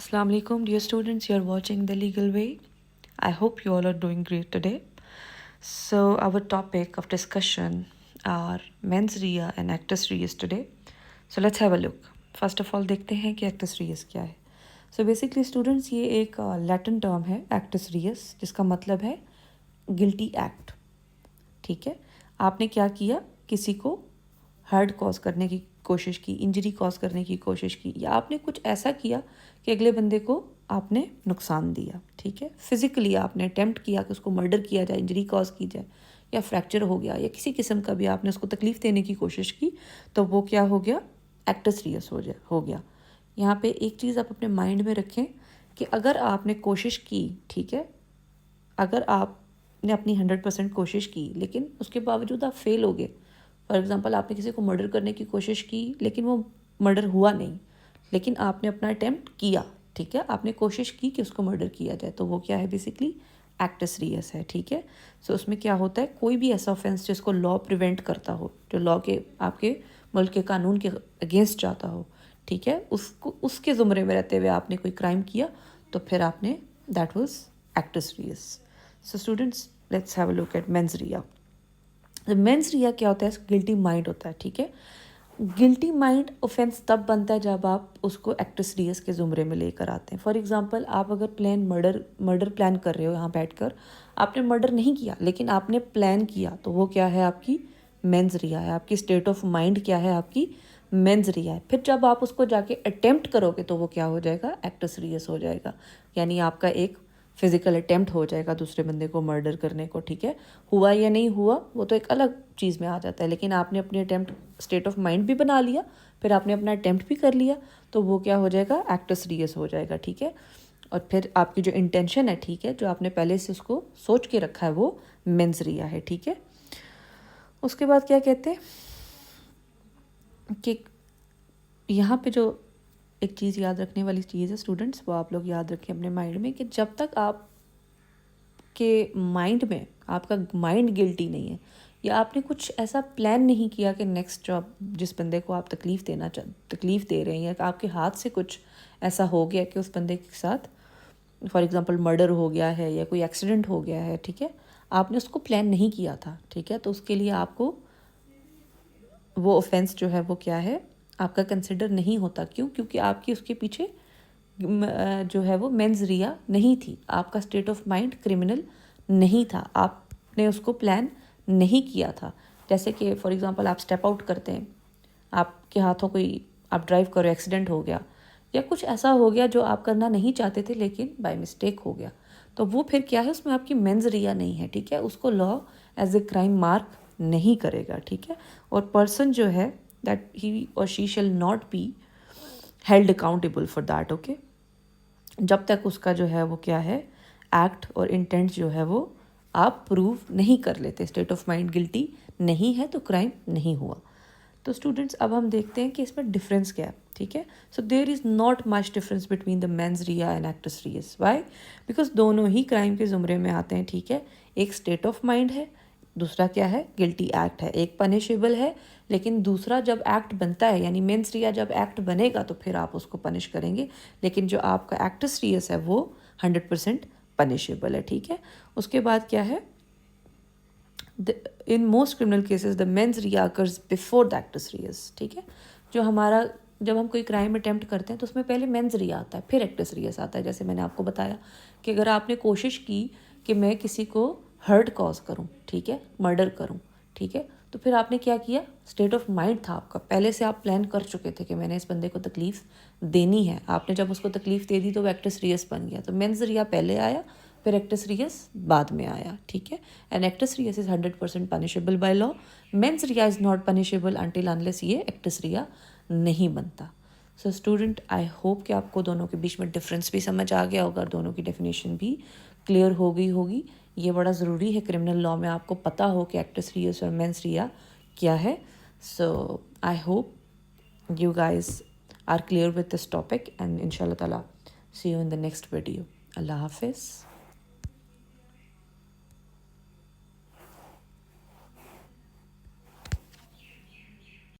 Assalamu alaikum, dear students. You are watching The Legal Way. I hope you all are doing great today. So, our topic of discussion are mens rea and actus reus today. So, let's have a look. First of all, देखते हैं कि actus reus क्या है. So, basically, students, ये एक Latin term है actus reus, जिसका मतलब है guilty act. ठीक है, आपने क्या किया, किसी को हर्ट कॉज करने की कोशिश की, इंजरी कॉज करने की कोशिश की, या आपने कुछ ऐसा किया कि अगले बंदे को आपने नुकसान दिया. ठीक है, फिजिकली आपने अटेम्प्ट किया कि उसको मर्डर किया जाए, इंजरी कॉज की जाए, या फ्रैक्चर हो गया, या किसी किस्म का भी आपने उसको तकलीफ़ देने की कोशिश की, तो वो क्या हो गया, एक्टस रियस हो गया. यहाँ पे एक चीज़ आप अपने माइंड में रखें कि अगर आपने कोशिश की, ठीक है, अगर आपने अपनी 100% कोशिश की लेकिन उसके बावजूद आप फेल हो गए, फॉर एग्ज़ाम्पल आपने किसी को मर्डर करने की कोशिश की लेकिन वो मर्डर हुआ नहीं, लेकिन आपने अपना अटेम्प्ट किया, ठीक है, आपने कोशिश की कि उसको मर्डर किया जाए, तो वो क्या है, बेसिकली एक्टस रियस है. ठीक है, सो उसमें क्या होता है, कोई भी ऐसा ऑफेंस जिसको लॉ प्रिवेंट करता हो, जो लॉ के आपके मुल्क के कानून के अगेंस्ट जाता हो, ठीक है, उसको उसके ज़ुमरे में रहते हुए आपने कोई क्राइम किया, तो फिर आपने that was actus reus. So students, let's have a look at mens rea. Mens rea क्या होता है, गिल्टी माइंड होता है. ठीक है, गिल्टी माइंड ऑफेंस तब बनता है जब आप उसको एक्टस रियस के ज़ुमरे में लेकर आते हैं. फॉर एग्जांपल, आप अगर मर्डर प्लान कर रहे हो, यहाँ बैठकर आपने मर्डर नहीं किया लेकिन आपने प्लान किया, तो वो क्या है, आपकी मेंस रिया है. आपकी स्टेट ऑफ माइंड क्या है, आपकी मेंस रिया है. फिर जब आप उसको जाके अटेम्प्ट करोगे तो वो क्या हो जाएगा, एक्टस रियस हो जाएगा. यानी आपका एक फिज़िकल अटेम्प्ट हो जाएगा दूसरे बंदे को मर्डर करने को. ठीक है, हुआ या नहीं हुआ वो तो एक अलग चीज़ में आ जाता है, लेकिन आपने अपनी अटेम्प्ट स्टेट ऑफ माइंड भी बना लिया, फिर आपने अपना अटेम्प्ट भी कर लिया, तो वो क्या हो जाएगा, एक्टस रियस हो जाएगा. ठीक है, और फिर आपकी जो इंटेंशन है, ठीक है, जो आपने पहले से उसको सोच के रखा है, वो मेंस रिया है. ठीक है, उसके बाद क्या कहते हैं कि यहाँ पे जो एक चीज़ याद रखने वाली चीज़ है स्टूडेंट्स, वो आप लोग याद रखें अपने माइंड में कि जब तक आप के माइंड में आपका माइंड गिल्टी नहीं है, या आपने कुछ ऐसा प्लान नहीं किया कि नेक्स्ट जॉब जिस बंदे को आप तकलीफ़ दे रहे हैं, या आपके हाथ से कुछ ऐसा हो गया कि उस बंदे के साथ फॉर एग्ज़ाम्पल मर्डर हो गया है या कोई एक्सीडेंट हो गया है, ठीक है, आपने उसको प्लान नहीं किया था, ठीक है, तो उसके लिए आपको वो ऑफेंस जो है वो क्या है, आपका कंसिडर नहीं होता. क्यों? क्योंकि आपकी उसके पीछे जो है वो मेंस रिया नहीं थी, आपका स्टेट ऑफ माइंड क्रिमिनल नहीं था, आपने उसको प्लान नहीं किया था. जैसे कि फॉर एग्जांपल आप स्टेप आउट करते हैं, आपके हाथों कोई आप ड्राइव करो, एक्सीडेंट हो गया या कुछ ऐसा हो गया जो आप करना नहीं चाहते थे लेकिन बाय मिस्टेक हो गया, तो वो फिर क्या है, उसमें आपकी मेंस रिया नहीं है. ठीक है, उसको law as a crime mark नहीं करेगा. ठीक है, और पर्सन जो है दैट ही और she shall not be held accountable for that. Okay, जब तक उसका जो है वो क्या है, एक्ट और इंटेंट जो है वो आप प्रूव नहीं कर लेते. स्टेट ऑफ माइंड गिल्टी नहीं है तो क्राइम नहीं हुआ. तो स्टूडेंट्स, अब हम देखते हैं कि इसमें डिफरेंस क्या है. ठीक है, so there is not much difference between the mens rea and actus reus. Why? Because दोनों ही क्राइम के ज़ुमरे में आते हैं. ठीक है, एक स्टेट ऑफ माइंड है, दूसरा क्या है, गिल्टी एक्ट है. एक पनिशेबल है, लेकिन दूसरा जब एक्ट बनता है, यानी मेंस रिया जब एक्ट बनेगा तो फिर आप उसको पनिश करेंगे, लेकिन जो आपका एक्टस रियस है वो 100% पनिशेबल है. ठीक है, उसके बाद क्या है, in most criminal cases the mens rea occurs before the actus reus. ठीक है, जो हमारा जब हम कोई क्राइम अटेम्प्ट करते हैं तो उसमें पहले मेंस रिया आता है, फिर एक्टस रियस आता है. जैसे मैंने आपको बताया कि अगर आपने कोशिश की कि मैं किसी को हर्ट कॉज करूं, ठीक है, मर्डर करूं, ठीक है, तो फिर आपने क्या किया, स्टेट ऑफ माइंड था आपका, पहले से आप प्लान कर चुके थे कि मैंने इस बंदे को तकलीफ़ देनी है. आपने जब उसको तकलीफ़ दे दी तो वो एक्टस रियस बन गया. तो मेंस रिया पहले आया, फिर एक्टस रियस बाद में आया. ठीक है, and actus reus is 100% punishable by law. Mens rea is not punishable until unless ये एक्टस रिया नहीं बनता. सो स्टूडेंट, आई होप कि आपको दोनों के बीच में डिफरेंस भी समझ आ गया होगा, दोनों की डेफिनेशन भी क्लियर हो गई होगी. ये बड़ा ज़रूरी है क्रिमिनल लॉ में आपको पता हो कि एक्टस रियस और मेंस रिया क्या है. So I hope you guys are clear with this topic, and inshallah ta'ala see you in the next video. Allah Hafiz.